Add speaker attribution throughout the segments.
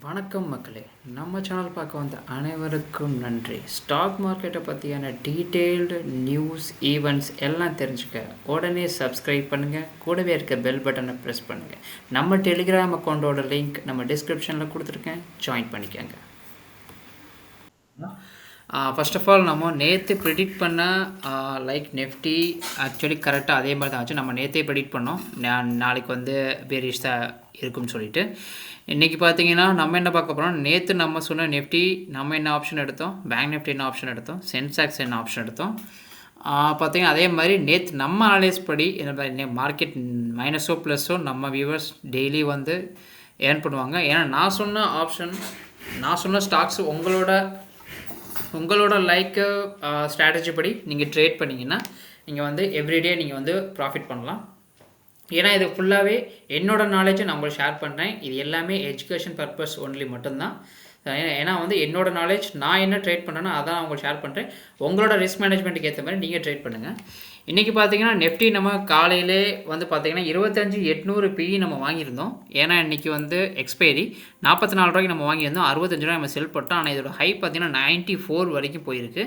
Speaker 1: வணக்கம் மக்களே, நம்ம சேனல் பார்க்க வந்த அனைவருக்கும் நன்றி. ஸ்டாக் மார்க்கெட்டை பற்றியான டீட்டெயில்டு நியூஸ், ஈவெண்ட்ஸ் எல்லாம் தெரிஞ்சுக்க உடனே சப்ஸ்கிரைப் பண்ணுங்கள். கூடவே இருக்க பெல் பட்டனை ப்ரெஸ் பண்ணுங்கள். நம்ம டெலிகிராம் அக்கௌண்ட்டோட லிங்க் நம்ம டிஸ்கிரிப்ஷனில் கொடுத்துருக்கேன், ஜாயின் பண்ணிக்கோங்க. ஃபர்ஸ்ட் ஆஃப் ஆல் நம்ம நேற்று ப்ரிடிக்ட் பண்ண லைக் நெஃப்டி ஆக்சுவலி கரெக்டாக அதே மாதிரி தான் ஆச்சு. நம்ம நேற்றே ப்ரிடிக்ட் பண்ணோம் நாளைக்கு வந்து பேரிஷ் தான் இருக்குன்னு சொல்லிட்டு. இன்றைக்கி பார்த்தீங்கன்னா நம்ம என்ன பார்க்க போகிறோம், நேற்று நம்ம சொன்ன நெஃப்டி நம்ம என்ன ஆப்ஷன் எடுத்தோம், பேங்க் நிஃப்டி என்ன ஆப்ஷன் எடுத்தோம், சென்சாக்ஸ் என்ன ஆப்ஷன் எடுத்தோம். பார்த்தீங்கன்னா அதே மாதிரி நேற்று நம்ம அனலைஸ் படி மார்க்கெட் மைனஸோ ப்ளஸ்ஸோ நம்ம வியூவர்ஸ் டெய்லி வந்து ஏர்ன் பண்ணுவாங்க. ஏன்னா நான் சொன்ன ஆப்ஷன், நான் சொன்ன ஸ்டாக்ஸ் உங்களோட ஸ்ட்ராட்டஜி படி நீங்கள் ட்ரேட் பண்ணிங்கன்னா நீங்கள் வந்து எவ்ரிடே நீங்கள் வந்து ப்ராஃபிட் பண்ணலாம். ஏன்னா இது ஃபுல்லாகவே என்னோடய நாலேஜை நான் உங்களுக்கு ஷேர் பண்ணுறேன். இது எல்லாமே எஜுகேஷன் பர்பஸ் ஒன்லி மட்டும்தான். ஏன்னா வந்து என்னோடய நாலேஜ் நான் என்ன ட்ரேட் பண்ணுறேனோ அதான் நான் உங்களுக்கு ஷேர் பண்ணுறேன். உங்களோட ரிஸ்க் மேனேஜ்மெண்ட்டுக்கு ஏற்ற மாதிரி நீங்கள் ட்ரேட் பண்ணுங்கள். இன்றைக்கி பார்த்தீங்கன்னா நெஃப்டி நம்ம காலையிலே வந்து பார்த்தீங்கன்னா 25,800 பிஇ நம்ம வாங்கியிருந்தோம். ஏன்னா இன்றைக்கி வந்து எக்ஸ்பைரி 44 ரூபாய்க்கு நம்ம வாங்கியிருந்தோம், 65 ரூபாய் நம்ம செல் போட்டோம். ஆனால் இதோட ஹை பார்த்தீங்கன்னா 94 வரைக்கும் போயிருக்கு.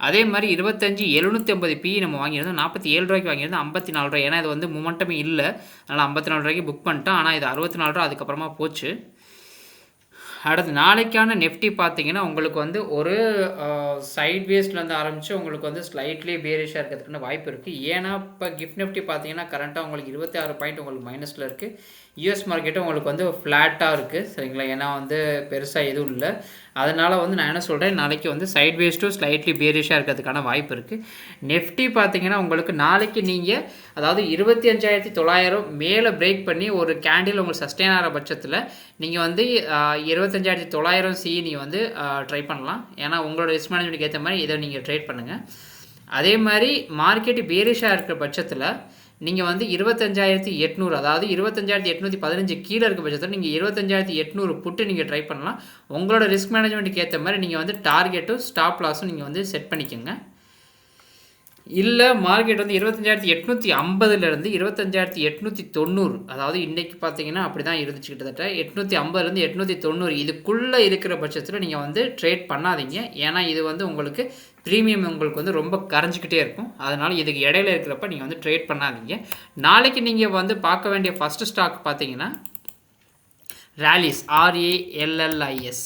Speaker 1: அதே மாதிரி 25,750 பிஇ நம்ம வாங்கியிருந்தோம், 47 ரூபாய்க்கு வாங்கியிருந்தோம், 54 ரூபாய். ஏன்னா இது வந்து மொமெண்டமே இல்லை, அதனால் 54 ரூபாய்க்கு புக் பண்ணிட்டோம். ஆனால் இது 64 ரூபா அதுக்கப்புறமா போச்சு. அடுத்து நாளைக்கான நெஃப்டி பார்த்தீங்கன்னா உங்களுக்கு வந்து ஒரு சைட்வேஸ்லேருந்து ஆரம்பித்து உங்களுக்கு வந்து ஸ்லைட்லி பேரிஷாக இருக்கிறதுக்கான வாய்ப்பு இருக்குது. ஏன்னா இப்போ கிஃப்ட் நிஃப்டி பார்த்தீங்கன்னா கரண்ட்டாக உங்களுக்கு 26 பாயிண்ட் உங்களுக்கு மைனஸில் இருக்குது. யூஎஸ் மார்க்கெட்டும் உங்களுக்கு வந்து ஃப்ளாட்டாக இருக்குது, சரிங்களா? ஏன்னா வந்து பெருசாக எதுவும் இல்லை. அதனால் வந்து நான் என்ன சொல்கிறேன், நாளைக்கு வந்து சைட்வேஸ் டு ஸ்லைட்லி பேரிஷாக இருக்கிறதுக்கான வாய்ப்பு இருக்குது. நெஃப்டி பார்த்தீங்கன்னா உங்களுக்கு நாளைக்கு நீங்கள் அதாவது 25,900 மேலே பிரேக் பண்ணி ஒரு கேண்டில் உங்களுக்கு சஸ்டெயின் ஆகிற பட்சத்தில் நீங்கள் வந்து 25,900 சிஇ நீங்கள் வந்து ட்ரை பண்ணலாம். ஏன்னா உங்களோட ரிஸ்க் மேனேஜ்மெண்ட்டுக்கு ஏற்ற மாதிரி இதை நீங்கள் ட்ரேட் பண்ணுங்கள். அதே மாதிரி மார்க்கெட்டு பேரிஷாக இருக்கிற பட்சத்தில் நீங்கள் வந்து 25,800 அதாவது 25,815 கீழே இருக்க பட்சத்தில் நீங்கள் 25,800 புட்டு நீங்கள் ட்ரை பண்ணலாம். உங்களோட ரிஸ்க் மேனேஜ்மெண்ட்டுக்கு ஏற்ற மாதிரி நீங்கள் வந்து டார்கெட்டும் ஸ்டாப் லாஸும் நீங்கள் வந்து செட் பண்ணிக்கோங்க. இல்லை மார்க்கெட் வந்து 25,850லேருந்து 25,890 அதாவது இன்றைக்கி பார்த்தீங்கன்னா அப்படி தான் இருந்துச்சு. கிட்டத்தட்ட 850லேருந்து 890 இதுக்குள்ளே இருக்கிற பட்சத்தில் நீங்கள் வந்து ட்ரேட் பண்ணாதீங்க. ஏன்னா இது வந்து உங்களுக்கு ப்ரீமியம் உங்களுக்கு வந்து ரொம்ப கரைஞ்சிக்கிட்டே இருக்கும். அதனால் இதுக்கு இடையில இருக்கிறப்ப நீங்கள் வந்து ட்ரேட் பண்ணாதீங்க. நாளைக்கு நீங்கள் வந்து பார்க்க வேண்டிய ஃபஸ்ட்டு ஸ்டாக் பார்த்தீங்கன்னா ராலிஸ், RALLIS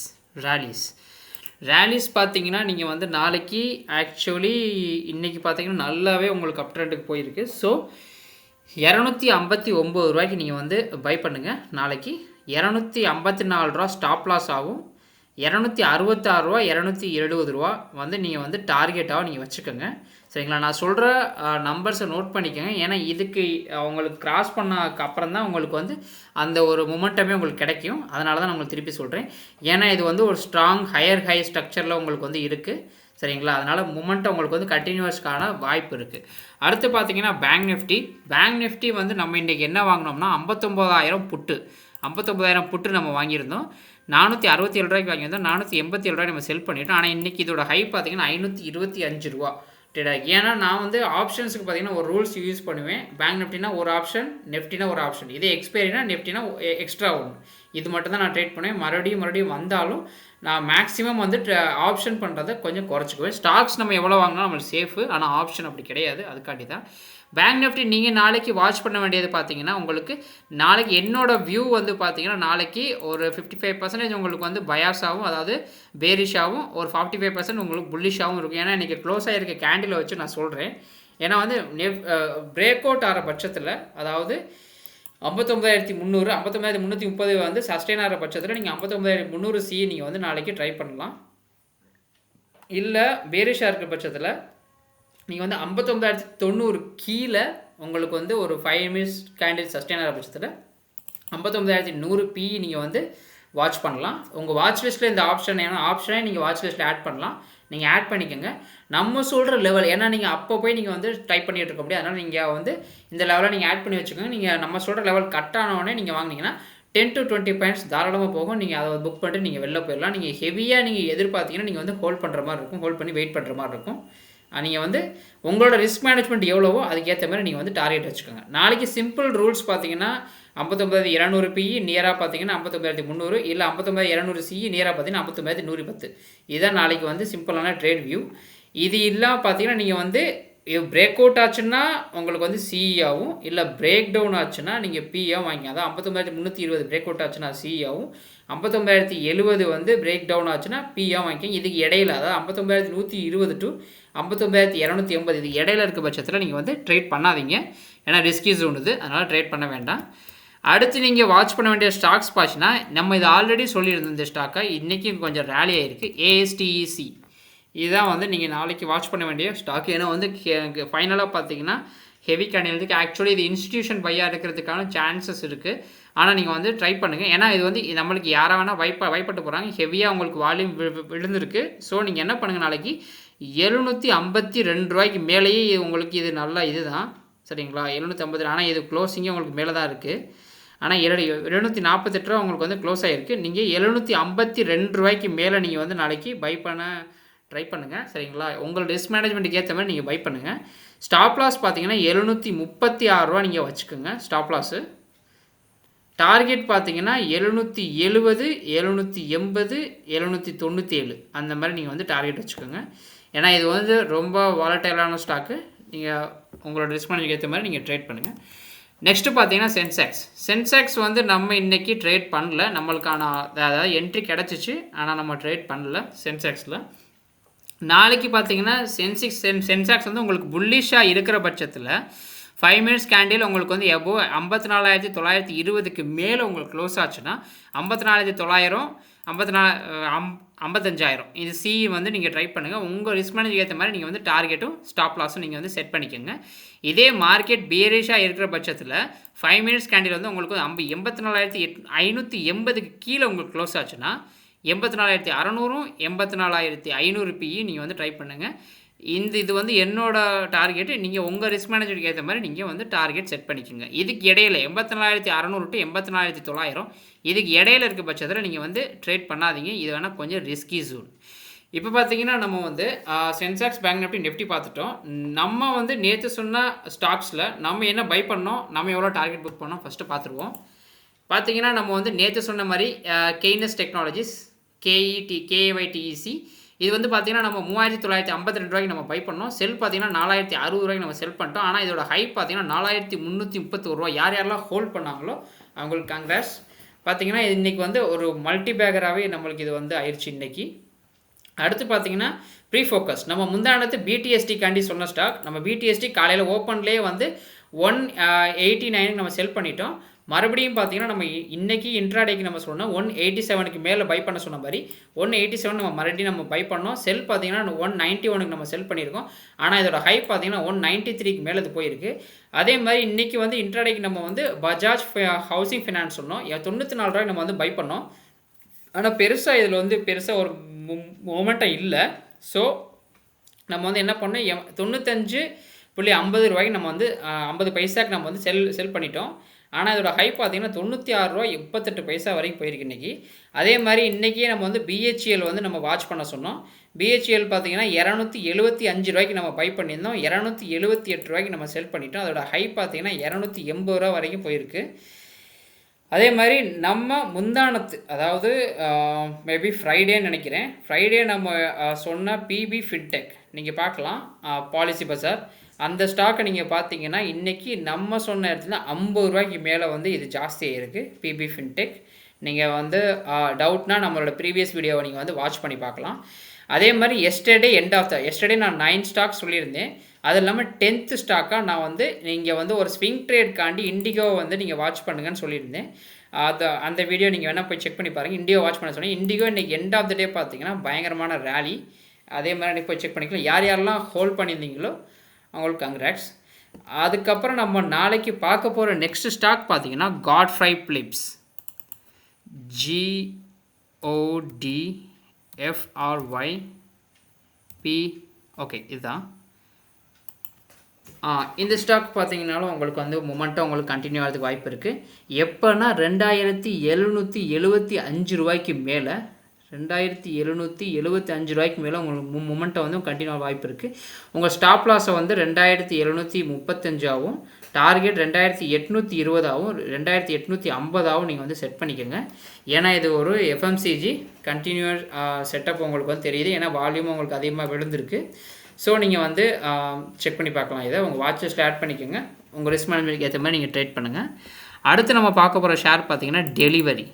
Speaker 1: ராலிஸ் பார்த்தீங்கன்னா நீங்கள் வந்து நாளைக்கு ஆக்சுவலி இன்றைக்கி பார்த்தீங்கன்னா நல்லாவே உங்களுக்கு அப் ட்ரெண்டுக்கு போயிருக்கு. ஸோ 259 ரூபாய்க்கு நீங்கள் வந்து பை பண்ணுங்கள். நாளைக்கு 254 ரூபா ஸ்டாப் லாஸ் ஆகும். 266 ரூபா 270 ரூபா வந்து நீங்கள் வந்து டார்கெட்டாக நீங்கள் வச்சுக்கோங்க, சரிங்களா? நான் சொல்கிற நம்பர்ஸை நோட் பண்ணிக்கோங்க. ஏன்னா இதுக்கு உங்களுக்கு கிராஸ் பண்ணக்கு அப்புறம் தான் உங்களுக்கு வந்து அந்த ஒரு மொமெண்டமே உங்களுக்கு கிடைக்கும். அதனால தான் நான் உங்களுக்கு திருப்பி சொல்கிறேன். ஏன்னா இது வந்து ஒரு ஸ்ட்ராங் ஹையர் ஹை ஸ்ட்ரக்சரில் உங்களுக்கு வந்து இருக்குது, சரிங்களா? அதனால் மொமெண்டம் உங்களுக்கு வந்து கண்டினியூஸ்க்கான வாய்ப்பு இருக்குது. அடுத்து பார்த்தீங்கன்னா பேங்க் நிஃப்டி வந்து நம்ம இன்றைக்கி என்ன வாங்கினோம்னா 59,000 புட்டு நம்ம வாங்கியிருந்தோம். 467 ரூபாய்க்கு வாங்கியிருந்தோம், 487 ரூபாய் நம்ம செல் பண்ணிட்டோம். ஆனால் இன்றைக்கி இதோட ஹை பார்த்தீங்கன்னா 525 ரூபா ட்ரேட். ஏன்னா நான் வந்து ஆப்ஷன்ஸுக்கு பார்த்தீங்கன்னா ஒரு ரூல்ஸ் யூஸ் பண்ணுவேன். பேங்க் நிஃப்டினா ஒரு ஆப்ஷன், நெஃப்டினா ஒரு ஆப்ஷன். இதே எக்ஸ்பைரினா நெஃப்டினா எக்ஸ்ட்ரா ஒன்று. இது மட்டும் தான் நான் ட்ரேட் பண்ணுவேன். மறுபடியும் வந்தாலும் நான் மேக்ஸிமம் வந்து ஆப்ஷன் பண்ணுறதை கொஞ்சம் குறைச்சிக்குவேன். ஸ்டாக்ஸ் நம்ம எவ்வளோ வாங்கினா நம்மளுக்கு சேஃபு, ஆனால் ஆப்ஷன் அப்படி கிடையாது. அதுக்காண்டி தான் பேங்க் நிஃப்டி நீங்கள் நாளைக்கு வாட்ச் பண்ண வேண்டியது பார்த்தீங்கன்னா உங்களுக்கு நாளைக்கு என்னோட வியூ வந்து பார்த்தீங்கன்னா நாளைக்கு ஒரு 55% உங்களுக்கு வந்து பயாஸாகவும் அதாவது பேரிஷாகவும் ஒரு 45% உங்களுக்கு புல்லிஷாகவும் இருக்கும். ஏன்னா இன்றைக்கி க்ளோஸ் ஆகிருக்க கேண்டில் வச்சு நான் சொல்கிறேன். ஏன்னா வந்து பிரேக் அவுட் ஆகிற பட்சத்தில் அதாவது 59,300 59,330 வந்து சஸ்டெயின் ஆகிற பட்சத்தில் நீங்கள் 59,300 சி நீங்கள் வந்து நாளைக்கு ட்ரை பண்ணலாம். இல்லை பேரிஷாக இருக்கிற பட்சத்தில் நீங்கள் வந்து 59,090 கீழே உங்களுக்கு வந்து ஒரு 5 மினிட்ஸ் கேண்டில் சஸ்டெயின் ஆகிற பட்சத்தில் 59,100 பிஇ நீங்கள் வந்து வாட்ச் பண்ணலாம். உங்கள் வாட்ச் லிஸ்ட்டில் இந்த ஆப்ஷன் ஏன்னா ஆப்ஷனே நீங்கள் வாட்ச் லிஸ்ட்டில் ஆட் பண்ணலாம். நீங்கள் ஆட் பண்ணிக்கோங்க. நம்ம சொல்கிற லெவல் ஏன்னா நீங்கள் அப்போ போய் நீங்கள் வந்து டைப் பண்ணிகிட்டு இருக்க முடியாது. அதனால் நீங்கள் வந்து இந்த லெவலில் நீங்கள் ஆட் பண்ணி வச்சுக்கோங்க. நீங்கள் நம்ம சொல்கிற லெவல் கட் ஆனவுடனே நீங்கள் வாங்கினீங்கன்னா 10 to 20 பாயிண்ட்ஸ் தாராளமாக போகும். நீங்கள் அதை புக் பண்ணிட்டு நீங்கள் வெளில போயிடலாம். நீங்கள் ஹெவியாக நீங்கள் எதிர்பார்த்தீங்கன்னா நீங்கள் வந்து ஹோல்ட் பண்ணுற மாதிரி இருக்கும், ஹோல்ட் பண்ணி வெயிட் பண்ணுற மாதிரி இருக்கும். நீங்கள் வந்து உங்களோட ரிஸ்க் மேனேஜ்மெண்ட் எவ்வளவோ அதுக்கேற்ற மாதிரி நீங்கள் வந்து டார்கெட் வச்சுக்கோங்க. நாளைக்கு சிம்பிள் ரூல்ஸ் பார்த்தீங்கன்னா 59,200 பிஇ நியராக பார்த்தீங்கன்னா 59,300, இல்லை 59,200 சிஇ நியராக பார்த்தீங்கன்னா 59,110. இதுதான் நாளைக்கு வந்து சிம்பிளான ட்ரேட் வியூ. இது இல்லாமல் பார்த்தீங்கன்னா நீங்கள் வந்து பிரேக் அவுட் ஆச்சுன்னா உங்களுக்கு வந்து சிஇ ஆகும், இல்லை பிரேக் டவுன் ஆச்சுன்னா நீங்கள் பிஆவும் வாங்கிங்க. அதான் 59,320 பிரேக் அவுட் ஆச்சுன்னா சிஇ ஆகும், 59,070 வந்து பிரேக் டவுன் ஆச்சுன்னா பிஆவும் வாங்கிக்கோங்க. இதுக்கு இடையில அதாவது 59,120 டு 59,280 இது இடையில இருக்க பட்சத்தில் நீங்கள் வந்து ட்ரேட் பண்ணாதீங்க. ஏன்னா ரிஸ்கி ஜோன் இது, அதனால் ட்ரேட் பண்ண வேண்டாம். அடுத்து நீங்கள் வாட்ச் பண்ண வேண்டிய ஸ்டாக்ஸ் பார்த்தீங்கன்னா நம்ம இது ஆல்ரெடி சொல்லியிருந்தோம். இந்த ஸ்டாக்கை இன்றைக்கி கொஞ்சம் ரேலி ஆகிருக்கு. ஏஎஸ்டிஇசி இதுதான் வந்து நீங்கள் நாளைக்கு வாட்ச் பண்ண வேண்டிய ஸ்டாக். ஏன்னா வந்து ஃபைனலாக பார்த்தீங்கன்னா ஹெவி கேண்டிலுக்கு ஆக்சுவலி இது இன்ஸ்டிடியூஷன் பையாக இருக்கிறதுக்கான சான்சஸ் இருக்குது. ஆனால் நீங்கள் வந்து ட்ரை பண்ணுங்கள். ஏன்னா இது வந்து நம்மளுக்கு யாராக வேணால் வைப்பட்டு போகிறாங்க. ஹெவியாக உங்களுக்கு வால்யூம் விழுந்திருக்கு. ஸோ நீங்கள் என்ன பண்ணுங்கள், நாளைக்கு 752 ரூபாய்க்கு மேலேயே உங்களுக்கு இது நல்லா இது தான் சரிங்களா. 750. ஆனால் இது க்ளோசிங்கே உங்களுக்கு மேலே தான் இருக்குது. ஆனால் 748 ரூபா உங்களுக்கு வந்து க்ளோஸ் ஆகிருக்கு. நீங்கள் 752 ரூபாய்க்கு மேலே நீங்கள் வந்து நாளைக்கு பை பண்ண ட்ரை பண்ணுங்கள் சரிங்களா. உங்களோட ரிஸ்க் மேனேஜ்மெண்ட்டுக்கு ஏற்ற மாதிரி நீங்கள் பை பண்ணுங்கள். ஸ்டாப் லாஸ் பார்த்தீங்கன்னா 736 ரூபா நீங்கள் வச்சுக்கோங்க ஸ்டாப் லாஸு. டார்கெட் பார்த்தீங்கன்னா 770, 780, 797 அந்த மாதிரி நீங்கள் வந்து டார்கெட் வச்சுக்கோங்க. ஏன்னா இது வந்து ரொம்ப வாலட்டைலான ஸ்டாக்கு. நீங்கள் உங்களோட ரிஸ்க் மேனேஜ்மெண்ட்டுக்கு ஏற்ற மாதிரி நீங்கள் ட்ரேட் பண்ணுங்கள். நெக்ஸ்ட்டு பார்த்தீங்கன்னா சென்செக்ஸ் வந்து நம்ம இன்றைக்கி ட்ரேட் பண்ணல. நம்மளுக்கான அதாவது என்ட்ரி கிடச்சிச்சு, ஆனால் நம்ம ட்ரேட் பண்ணல சென்செக்ஸில். நாளைக்கு பார்த்தீங்கன்னா சென்செக்ஸ் வந்து உங்களுக்கு புல்லிஷாக இருக்கிற பட்சத்தில் 5 மினிட்ஸ் கேண்டில் உங்களுக்கு வந்து எபோ 54,920க்கு மேலே உங்களுக்கு க்ளோஸ் ஆச்சுன்னா 54,900, 55,000 இது சி வந்து நீங்கள் ட்ரை பண்ணுங்கள். உங்கள் ரிஸ்க் மேனேஜ் ஏற்ற மாதிரி நீங்கள் வந்து டார்கெட்டும் ஸ்டாப் லாஸும் நீங்கள் வந்து செட் பண்ணிக்கோங்க. இதே மார்க்கெட் பியரிஷாக இருக்கிற பட்சத்தில் 5 மினிட்ஸ் கேண்டில் வந்து உங்களுக்கு 84,580க்கு கீழே உங்களுக்கு க்ளோஸ் ஆச்சுன்னா 84,600, 84,500 பிஇ நீங்கள் வந்து ட்ரை பண்ணுங்கள். இது வந்து என்னோட டார்கெட்டு. நீங்கள் உங்கள் ரிஸ்க் மேனேஜருக்கு ஏற்ற மாதிரி நீங்கள் வந்து டார்கெட் செட் பண்ணிக்கோங்க. இதுக்கு இடையில 84,600 டு 84,900 இதுக்கு இடையில இருக்க பட்சத்தில் நீங்கள் வந்து ட்ரேட் பண்ணாதீங்க. இது வேணால் கொஞ்சம் ரிஸ்கி ஜோன். இப்போ பார்த்தீங்கன்னா நம்ம வந்து சென்செக்ஸ், பேங்க் நிஃப்டி, நிஃப்டி பார்த்துட்டோம். நம்ம வந்து நேற்று சொன்ன ஸ்டாக்ஸில் நம்ம என்ன பை பண்ணோம், நம்ம எவ்வளோ டார்கெட் புக் பண்ணோம் ஃபஸ்ட்டு பார்த்துருவோம். பார்த்தீங்கன்னா நம்ம வந்து நேற்று சொன்ன மாதிரி கெய்னஸ் டெக்னாலஜிஸ், கேஏஒய்டிஇசி இது வந்து பார்த்தீங்கன்னா நம்ம 3,952 ரூபாய்க்கு நம்ம பை பண்ணோம். செல் பார்த்தீங்கன்னா 4,060 ரூபாய்க்கு நம்ம செல் பண்ணிட்டோம். ஆனால் இதோட ஹை பார்த்தீங்கன்னா 4,331 ரூபா. யார் யாரெல்லாம் ஹோல்ட் பண்ணாங்களோ அவங்களுக்கு காங்கிரஸ். பார்த்தீங்கன்னா இன்றைக்கி வந்து ஒரு மல்டி பேக்கராகவே நம்மளுக்கு இது வந்து ஆயிடுச்சு இன்றைக்கி. அடுத்து பார்த்தீங்கன்னா ப்ரீ ஃபோக்கஸ் நம்ம முந்தானத்து பிடிஎஸ்டி காண்டி சொன்ன ஸ்டாக். நம்ம பிடிஎஸ்டி காலையில் ஓப்பன்லேயே வந்து 189 நம்ம செல் பண்ணிட்டோம். மறுபடியும் பார்த்தீங்கன்னா நம்ம இன்றைக்கி இன்ட்ராடேக்கு நம்ம சொன்னோம் 187க்கு மேலே பை பண்ண சொன்ன மாதிரி 187 நம்ம மறுபடியும் நம்ம பை பண்ணோம். செல் பார்த்தீங்கன்னா 191க்கு நம்ம செல் பண்ணியிருக்கோம். ஆனால் இதோட ஹை பார்த்தீங்கன்னா 193க்கு மேலே இது போயிருக்கு. அதே மாதிரி இன்றைக்கி வந்து இன்ட்ராடேக்கு நம்ம வந்து பஜாஜ் ஹவுசிங் ஃபைனான்ஸ் சொன்னோம் 94 ரூபாய்க்கு நம்ம வந்து பை பண்ணோம். ஆனால் பெருசாக இதில் வந்து பெருசாக ஒரு மொமெண்ட்டாக இல்லை. ஸோ நம்ம வந்து என்ன பண்ணோம் 95.50 ரூபாய்க்கு நம்ம வந்து 50 பைசாக்கு நம்ம வந்து செல் பண்ணிட்டோம். ஆனால் இதோட ஹை பார்த்தீங்கன்னா 96.38 ரூபா வரைக்கும் போயிருக்கு இன்றைக்கி. அதே மாதிரி இன்றைக்கே நம்ம வந்து பிஹெச்இஎல் வந்து நம்ம வாட்ச் பண்ண சொன்னோம். பிஹெச்இஎல் பார்த்தீங்கன்னா 275 ரூபாய்க்கு நம்ம பை பண்ணியிருந்தோம். 278 ரூபாய்க்கு நம்ம செல் பண்ணிட்டோம். அதோட ஹை பார்த்தீங்கன்னா 280 ரூபா வரைக்கும் போயிருக்கு. அதே மாதிரி நம்ம முந்தானத்து அதாவது மேபி ஃப்ரைடேன்னு நினைக்கிறேன், ஃப்ரைடே நம்ம சொன்ன பிபி ஃபின்டெக் நீங்கள் பார்க்கலாம். பாலிசி பஜார் அந்த ஸ்டாக்கை நீங்கள் பார்த்தீங்கன்னா இன்றைக்கி நம்ம சொன்ன இடத்துல 50 ரூபாய்க்கு மேலே வந்து இது ஜாஸ்தியாக இருக்குது பிபி ஃபின்டெக். நீங்கள் வந்து டவுட்னா நம்மளோட ப்ரீவியஸ் வீடியோவை நீங்கள் வந்து வாட்ச் பண்ணி பார்க்கலாம். அதே மாதிரி எஸ்டர்டே நான் 9 ஸ்டாக் சொல்லியிருந்தேன். அது இல்லாமல் 10th ஸ்டாக்காக நான் வந்து நீங்கள் வந்து ஒரு ஸ்விங் ட்ரேட்காண்டி இண்டிகோவை வந்து நீங்கள் வாட்ச் பண்ணுங்கன்னு சொல்லியிருந்தேன். அந்த வீடியோ நீங்கள் வேணால் போய் செக் பண்ணி பாருங்கள். இண்டிகோ வாட்ச் பண்ண சொன்னேன். இண்டிகோ இன்றைக்கி எண்ட் ஆஃப் த டே பார்த்தீங்கன்னா பயங்கரமான ரேலி. அதே மாதிரி நீங்கள் போய் செக் பண்ணிக்கலாம். யார் யாரெல்லாம் ஹோல்ட் பண்ணியிருந்தீங்களோ அவங்களுக்கு கங்க்ராட்ஸ். அதுக்கப்புறம் நம்ம நாளைக்கு பார்க்க போகிற நெக்ஸ்ட் ஸ்டாக் பார்த்தீங்கன்னா காட்ஃப்ரை பிலிப்ஸ், GODFRYP. ஓகே, இதுதான். இந்த ஸ்டாக் பார்த்தீங்கன்னாலும் உங்களுக்கு வந்து மொமெண்ட்டாக உங்களுக்கு கண்டினியூ ஆகிறதுக்கு வாய்ப்பு இருக்குது. எப்போனா 2,775 ரூபாய்க்கு மேலே 2775 ரூபாய்க்கு மேலே உங்களுக்கு மொமெண்ட்டை வந்து கண்டினியூ வாய்ப்பு இருக்குது. உங்கள் ஸ்டாப் லாஸை வந்து 2735 டார்கெட் 2820 2850 நீங்கள் வந்து செட் பண்ணிக்கோங்க. ஏன்னா இது ஒரு எஃப்எம்சிஜி கண்டினியூஸ் செட்டப் உங்களுக்கு வந்து தெரியுது. ஏன்னா வால்யூம் உங்களுக்கு அதிகமாக விழுந்திருக்கு. ஸோ நீங்கள் வந்து செக் பண்ணி பார்க்கலாம். இதை உங்கள் வாட்சில் ஆட் பண்ணிக்கோங்க. உங்கள் ரிஸ்க் மேனேஜ்மெண்ட்டுக்கு ஏற்ற மாதிரி நீங்கள் ட்ரேட் பண்ணுங்கள். அடுத்து நம்ம பார்க்க போகிற ஷேர் பார்த்தீங்கன்னா டெலிவரி,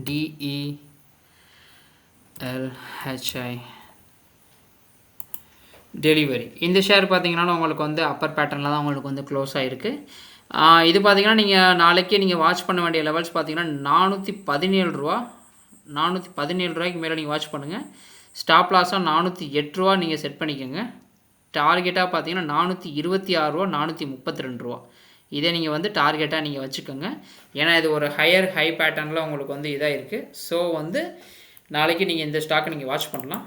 Speaker 1: DELHI டெலிவரி. இந்த ஷேர் பார்த்தீங்கன்னா உங்களுக்கு வந்து அப்பர் பேட்டர்னில் தான் உங்களுக்கு வந்து க்ளோஸ் ஆகிருக்கு. இது பார்த்தீங்கன்னா நீங்கள் நாளைக்கே நீங்கள் வாட்ச் பண்ண வேண்டிய லெவல்ஸ் பார்த்தீங்கன்னா 417 ரூபாய்க்கு மேலே நீங்கள் வாட்ச் பண்ணுங்கள். ஸ்டாப் லாஸாக 408 ரூபா நீங்கள் செட் பண்ணிக்கோங்க. டார்கெட்டாக பார்த்தீங்கன்னா 426 ரூபா 432 ரூபா. இதே நீங்கள் வந்து டார்கெட்டாக நீங்கள் வச்சுக்கோங்க. ஏன்னா இது ஒரு ஹை பேட்டர்னில் உங்களுக்கு வந்து இதாக இருக்குது. ஸோ வந்து நாளைக்கு நீங்கள் இந்த ஸ்டாக்கை நீங்கள் வாட்ச் பண்ணலாம்.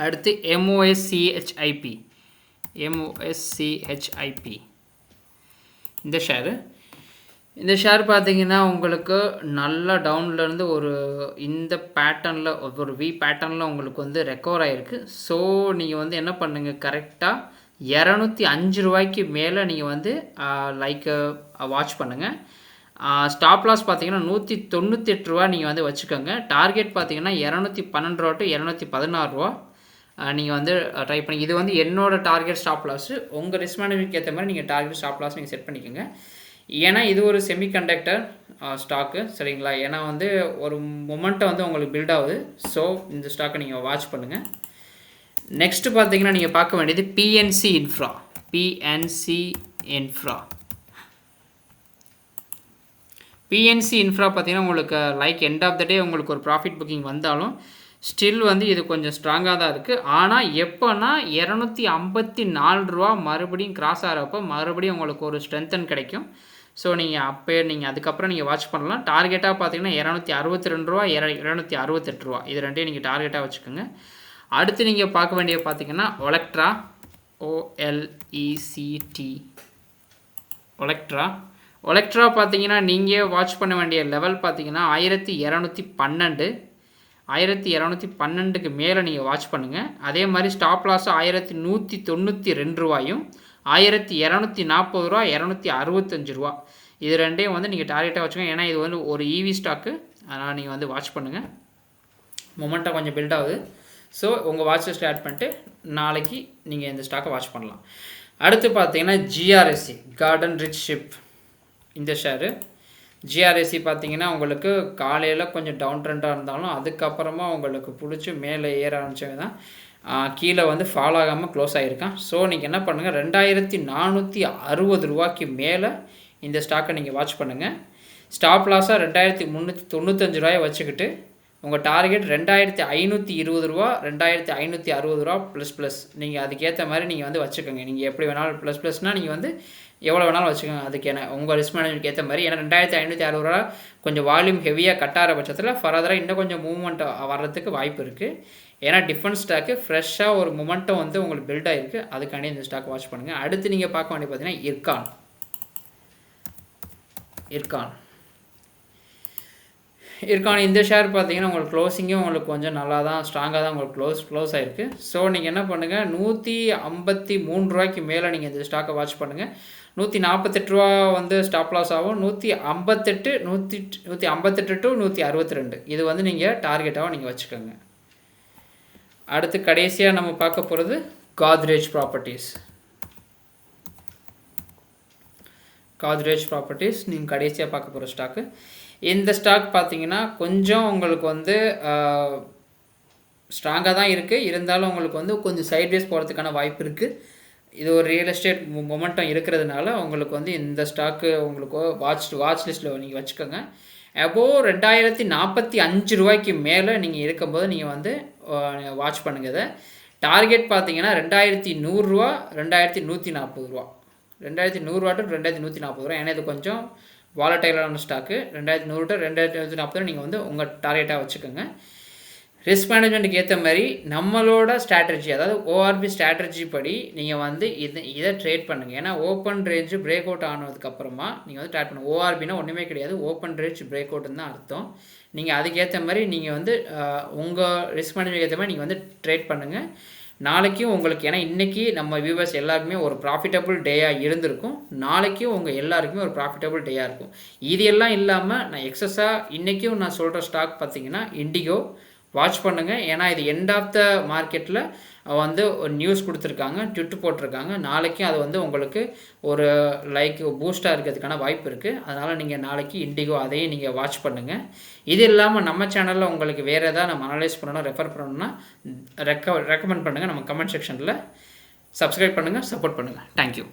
Speaker 1: அடுத்து MOSCHIP இந்த ஷேர் பார்த்தீங்கன்னா உங்களுக்கு நல்ல டவுன்லேருந்து இந்த பேட்டர்னில் ஒரு வி பேட்டர்னில் உங்களுக்கு வந்து ரெக்கவர் ஆகிருக்கு. ஸோ நீங்கள் வந்து என்ன பண்ணுங்கள், கரெக்டாக 205 ரூபாய்க்கு மேலே நீங்கள் வந்து வாட்ச் பண்ணுங்கள். ஸ்டாப் லாஸ் பார்த்தீங்கன்னா 198 ரூபா நீங்கள் வந்து வச்சுக்கோங்க. டார்கெட் பார்த்தீங்கன்னா 212 ரூபா டு 216 ரூபா நீங்கள் வந்து ட்ரை பண்ணி. இது வந்து என்னோடய டார்கெட் ஸ்டாப் லாஸு. உங்கள் ரிஸ்க் மேனேஜ்மெண்ட்க்கு ஏற்ற மாதிரி நீங்கள் டார்கெட் ஸ்டாப் லாஸ் நீங்கள் செட் பண்ணிக்கோங்க. ஏன்னா இது ஒரு செமிகண்டக்டர் ஸ்டாக்கு, சரிங்களா? ஏன்னா வந்து ஒரு மொமெண்ட்டை வந்து உங்களுக்கு பில்ட் ஆகுது. ஸோ இந்த ஸ்டாக்கை நீங்கள் வாட்ச் பண்ணுங்கள். நெக்ஸ்ட்டு பார்த்தீங்கன்னா நீங்கள் பார்க்க வேண்டியது PNC இன்ஃப்ரா பார்த்தீங்கன்னா உங்களுக்கு எண்ட் ஆஃப் த டே உங்களுக்கு ஒரு ப்ராஃபிட் புக்கிங் வந்தாலும் ஸ்டில் வந்து இது கொஞ்சம் ஸ்ட்ராங்காக தான் இருக்குது. ஆனால் எப்போனா 254 ரூபா மறுபடியும் கிராஸ் ஆகிறப்போ மறுபடியும் உங்களுக்கு ஒரு ஸ்ட்ரென்த்தன் கிடைக்கும். ஸோ நீங்கள் அதுக்கப்புறம் நீங்கள் வாட்ச் பண்ணலாம். டார்கெட்டாக பார்த்தீங்கன்னா 262 ரூபா 268 ரூபா, இது ரெண்டையும் நீங்கள் டார்கெட்டாக வச்சுக்கோங்க. அடுத்து நீங்கள் பார்க்க வேண்டிய பார்த்தீங்கன்னா ஒலெக்ட்ரா, ஒலெக்ட்ரா பார்த்தீங்கன்னா நீங்கள் வாட்ச் பண்ண வேண்டிய லெவல் பார்த்தீங்கன்னா 1212க்கு மேலே நீங்கள் வாட்ச் பண்ணுங்கள். அதே மாதிரி ஸ்டாப் லாஸ் 1192 ரூபாயும் 1240 ரூபா 265 ரூபா, இது ரெண்டையும் வந்து நீங்கள் டார்கெட்டாக வச்சுக்கோங்க. ஏன்னா இது வந்து ஒரு EV ஸ்டாக்கு, அதனால் நீங்கள் வந்து வாட்ச் பண்ணுங்கள். மொமெண்ட்டாக கொஞ்சம் பில்ட் ஆகுது. ஸோ உங்கள் வாட்ச் லிஸ்ட் ஆட் பண்ணிட்டு நாளைக்கு நீங்கள் இந்த ஸ்டாக்கை வாட்ச் பண்ணலாம். அடுத்து பார்த்தீங்கன்னா GRSC, கார்டன் ரிச் ஷிப். இந்த ஷேரு GRSC பார்த்தீங்கன்னா உங்களுக்கு காலையில் கொஞ்சம் டவுன் ட்ரெண்டாக இருந்தாலும் அதுக்கப்புறமா உங்களுக்கு பிடிச்சி மேலே ஏற ஆரம்பிச்சவங்க தான் கீழே வந்து ஃபாலோ ஆகாமல் க்ளோஸ் ஆகிருக்கான். ஸோ நீங்கள் என்ன பண்ணுங்கள், 2460 ரூபாய்க்கு மேலே இந்த ஸ்டாக்கை நீங்கள் வாட்ச் பண்ணுங்கள். ஸ்டாப் லாஸாக 2395 ரூபாயை வச்சுக்கிட்டு உங்கள் டார்கெட் 2520 ரூபா 2560 ரூபா ப்ளஸ் நீங்கள் அதுக்கேற்ற மாதிரி நீங்கள் வந்து வச்சுக்கோங்க. நீங்கள் எப்படி வேணாலும் ப்ளஸ்னால் நீங்கள் வந்து எவ்வளோ வேணாலும் வச்சுக்கோங்க. அதுக்கேன உங்கள் ரிஸ்க் மேனேஜ்மெண்ட்க்கு ஏற்ற மாதிரி. ஏன்னா 2560 ரூபா கொஞ்சம் வால்யூம் ஹெவியாக கட்டாகிற பட்சத்தில் ஃபர்தராக இன்னும் கொஞ்சம் மூவ்மெண்ட் வர்றதுக்கு வாய்ப்பு இருக்குது. ஏன்னா டிஃபரன்ஸ் ஸ்டாக்கு ஃப்ரெஷ்ஷாக ஒரு மொமெண்ட்டம் வந்து உங்களுக்கு பில்ட் ஆகிருக்கு. அதுக்காண்டி இந்த ஸ்டாக் வாட்ச் பண்ணுங்கள். அடுத்து நீங்கள் பார்க்க வேண்டிய பார்த்தீங்கன்னா இர்கான். இந்த ஷேர் பார்த்தீங்கன்னா உங்களுக்கு க்ளோசிங்கும் உங்களுக்கு கொஞ்சம் நல்லா தான் ஸ்ட்ராங்காக தான் உங்களுக்கு க்ளோஸ் ஆகிருக்கு. ஸோ நீங்கள் என்ன பண்ணுங்கள், 153 ரூபாய்க்கு மேலே நீங்கள் இந்த ஸ்டாக்கை வாட்ச் பண்ணுங்கள். 148 ரூபா வந்து ஸ்டாப் லாஸ் ஆகும். 158 டு 162 இது வந்து நீங்கள் டார்கெட்டாக நீங்கள் வச்சுக்கோங்க. அடுத்து கடைசியாக நம்ம பார்க்க போகிறது கோத்ரேஜ் ப்ராப்பர்ட்டிஸ் நீங்கள் கடைசியாக பார்க்க போகிற ஸ்டாக்கு. இந்த ஸ்டாக் பார்த்தீங்கன்னா கொஞ்சம் உங்களுக்கு வந்து ஸ்ட்ராங்காக தான் இருக்குது. இருந்தாலும் உங்களுக்கு வந்து கொஞ்சம் சைட்வேஸ் போகிறதுக்கான வாய்ப்பு இருக்குது. இது ஒரு ரியல் எஸ்டேட் மொமெண்டம் இருக்கிறதுனால உங்களுக்கு வந்து இந்த ஸ்டாக்கு உங்களுக்கு வாட்ச் லிஸ்ட்டில் நீங்கள் வச்சுக்கோங்க. அபோவ் 2045 ரூபாய்க்கு மேலே நீங்கள் இருக்கும்போது நீங்கள் வந்து வாட்ச் பண்ணுங்க. இதை டார்கெட் பார்த்தீங்கன்னா 2100 ரூபா 2140 ரூபா 2100 ரூபா டு 2140 ரூபா. ஏன்னா இது கொஞ்சம் வாலட்டைலான ஸ்டாக்கு. 2100 டு 2140 நீங்கள் வந்து உங்கள் டார்கெட்டாக வச்சுக்கோங்க. ரிஸ்க் மேனேஜ்மெண்ட்டுக்கு ஏற்ற மாதிரி நம்மளோட ஸ்ட்ராட்டஜி, அதாவது ஓஆர்பி ஸ்ட்ராட்டஜி படி நீங்கள் வந்து இதை ட்ரேட் பண்ணுங்கள். ஏன்னா ஓப்பன் ரேஞ்சு பிரேக் அவுட் ஆனதுக்கப்புறமா நீங்கள் வந்து ட்ரேட் பண்ணுங்கள். ஓஆர்பினா ஒன்றுமே கிடையாது, ஓப்பன் ரேஞ்ச் பிரேக் அவுட்னு தான் அர்த்தம். நீங்கள் அதுக்கேற்ற மாதிரி நீங்கள் வந்து உங்கள் ரிஸ்க் மேனேஜ்மெண்ட் ஏற்ற மாதிரி நீங்கள் வந்து ட்ரேட் பண்ணுங்கள். நாளைக்கும் உங்களுக்கு, ஏன்னா இன்றைக்கி நம்ம வியூவர்ஸ் எல்லாருக்குமே ஒரு ப்ராஃபிட்டபுள் டேயாக இருந்திருக்கும், நாளைக்கும் உங்கள் எல்லாருக்குமே ஒரு ப்ராஃபிட்டபுள் டேயாக இருக்கும். இது எல்லாம் இல்லாமல் நான் எக்ஸஸாக இன்றைக்கும் நான் சொல்கிற ஸ்டாக் பார்த்திங்கன்னா இண்டிகோ வாட்ச் பண்ணுங்கள். ஏன்னா இது எண்ட் ஆஃப் த மார்க்கெட்டில் வந்து ஒரு நியூஸ் கொடுத்துருக்காங்க, ட்விட்டு போட்டிருக்காங்க. நாளைக்கும் அது வந்து உங்களுக்கு ஒரு பூஸ்ட்டாக இருக்கிறதுக்கான வாய்ப்பு இருக்குது. அதனால் நீங்கள் நாளைக்கு இண்டிகோ அதையும் நீங்கள் வாட்ச் பண்ணுங்கள். இது இல்லாமல் நம்ம சேனலில் உங்களுக்கு வேறு எதாவது நம்ம அனலைஸ் பண்ணணும், ரெஃபர் பண்ணணும்னா ரெக்கமெண்ட் பண்ணுங்கள். நம்ம கமெண்ட் செக்ஷனில் சப்ஸ்கிரைப் பண்ணுங்கள், சப்போர்ட் பண்ணுங்கள். தேங்க்யூ.